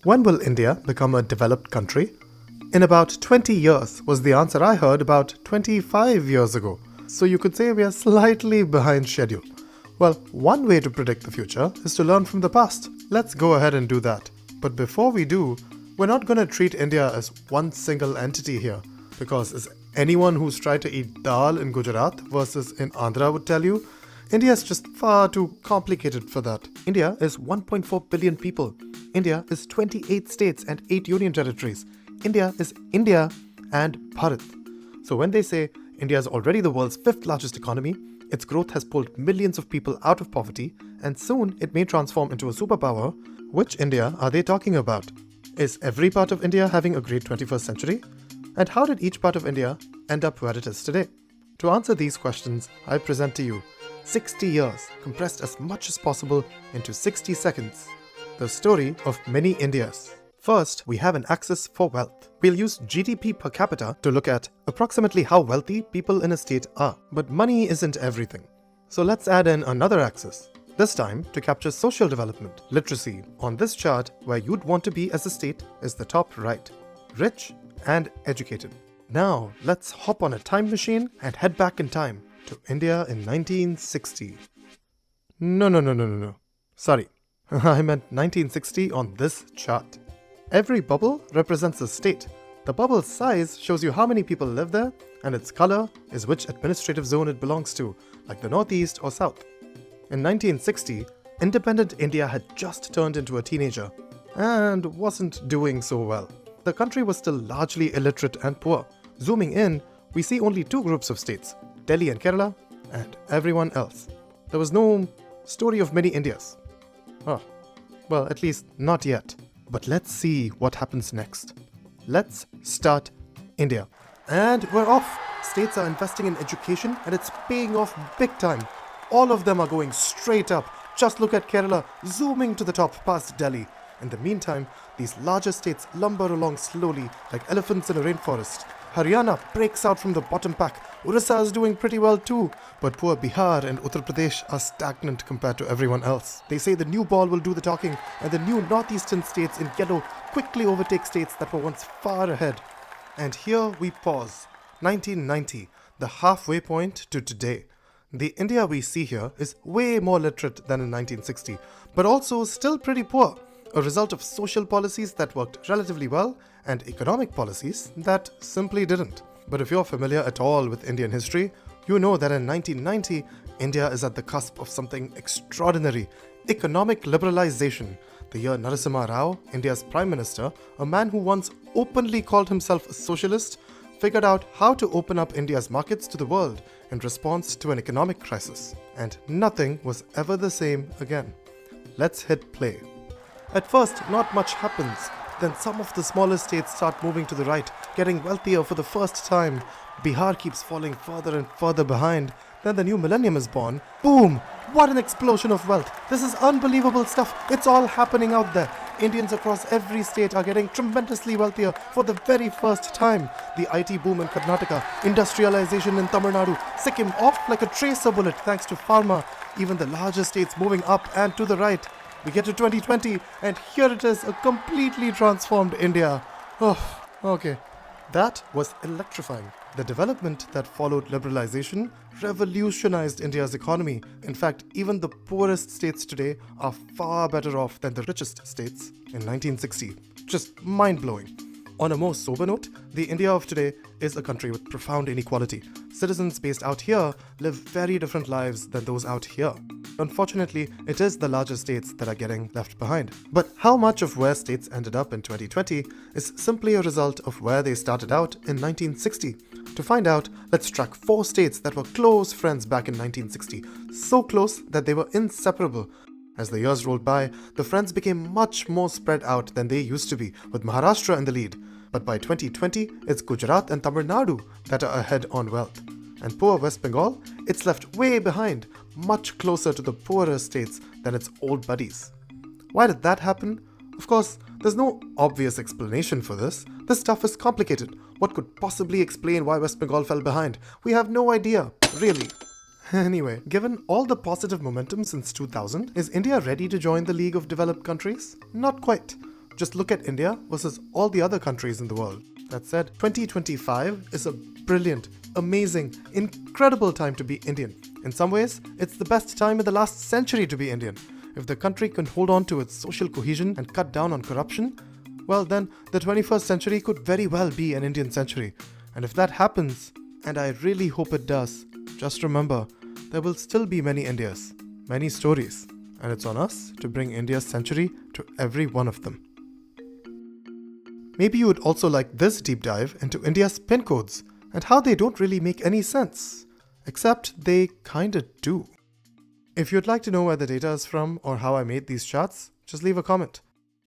When will India become a developed country? In about 20 years was the answer I heard about 25 years ago. So you could say we are slightly behind schedule. Well, one way to predict the future is to learn from the past. Let's go ahead and do that. But before we do, we're not going to treat India as one single entity here. Because as anyone who's tried to eat dal in Gujarat versus in Andhra would tell you, India is just far too complicated for that. India is 1.4 billion people. India is 28 states and 8 union territories. India is India and Bharat. So when they say India is already the world's 5th largest economy, its growth has pulled millions of people out of poverty, and soon it may transform into a superpower, which India are they talking about? Is every part of India having a great 21st century? And how did each part of India end up where it is today? To answer these questions, I present to you 60 years compressed as much as possible into 60 seconds. The story of many Indias. First, we have an axis for wealth. We'll use GDP per capita to look at approximately how wealthy people in a state are. But money isn't everything. So let's add in another axis. This time to capture social development. Literacy on this chart where you'd want to be as a state is the top right. Rich and educated. Now let's hop on a time machine and head back in time to India in 1960. No. Sorry. I meant 1960 on this chart. Every bubble represents a state. The bubble's size shows you how many people live there, and its color is which administrative zone it belongs to, like the Northeast or South. In 1960, independent India had just turned into a teenager and wasn't doing so well. The country was still largely illiterate and poor. Zooming in, we see only 2 groups of states, Delhi and Kerala, and everyone else. There was no story of many Indias. Oh, well, at least not yet. But let's see what happens next. Let's start India. And we're off. States are investing in education and it's paying off big time. All of them are going straight up. Just look at Kerala zooming to the top past Delhi. In the meantime, these larger states lumber along slowly like elephants in a rainforest. Haryana breaks out from the bottom pack. Orissa is doing pretty well too, but poor Bihar and Uttar Pradesh are stagnant compared to everyone else. They say the new ball will do the talking, and the new northeastern states in yellow quickly overtake states that were once far ahead. And here we pause. 1990, the halfway point to today. The India we see here is way more literate than in 1960, but also still pretty poor. A result of social policies that worked relatively well and economic policies that simply didn't. But if you're familiar at all with Indian history, you know that in 1990, India is at the cusp of something extraordinary, economic liberalization. The year Narasimha Rao, India's Prime Minister, a man who once openly called himself a socialist, figured out how to open up India's markets to the world in response to an economic crisis. And nothing was ever the same again. Let's hit play. At first, not much happens. Then some of the smaller states start moving to the right, getting wealthier for the first time. Bihar keeps falling further and further behind. Then the new millennium is born. Boom! What an explosion of wealth. This is unbelievable stuff. It's all happening out there. Indians across every state are getting tremendously wealthier for the very first time. The IT boom in Karnataka, industrialization in Tamil Nadu, Sikkim off like a tracer bullet thanks to pharma. Even the larger states moving up and to the right. We get to 2020 and here it is, a completely transformed India. Oh, okay. That was electrifying. The development that followed liberalization revolutionized India's economy. In fact, even the poorest states today are far better off than the richest states in 1960. Just mind-blowing. On a more sober note, the India of today is a country with profound inequality. Citizens based out here live very different lives than those out here. Unfortunately, it is the larger states that are getting left behind. But how much of where states ended up in 2020 is simply a result of where they started out in 1960? To find out, let's track 4 states that were close friends back in 1960, so close that they were inseparable. As the years rolled by, the friends became much more spread out than they used to be, with Maharashtra in the lead. But by 2020, it's Gujarat and Tamil Nadu that are ahead on wealth. And poor West Bengal, it's left way behind, much closer to the poorer states than its old buddies. Why did that happen? Of course, there's no obvious explanation for this. This stuff is complicated. What could possibly explain why West Bengal fell behind? We have no idea, really. Anyway, given all the positive momentum since 2000, is India ready to join the League of Developed Countries? Not quite. Just look at India versus all the other countries in the world. That said, 2025 is a brilliant, amazing, incredible time to be Indian. In some ways, it's the best time in the last century to be Indian. If the country can hold on to its social cohesion and cut down on corruption, well then the 21st century could very well be an Indian century. And if that happens, and I really hope it does, just remember, there will still be many Indias, many stories, and it's on us to bring India's century to every one of them. Maybe you would also like this deep dive into India's PIN codes and how they don't really make any sense, except they kinda do. If you'd like to know where the data is from or how I made these charts, just leave a comment.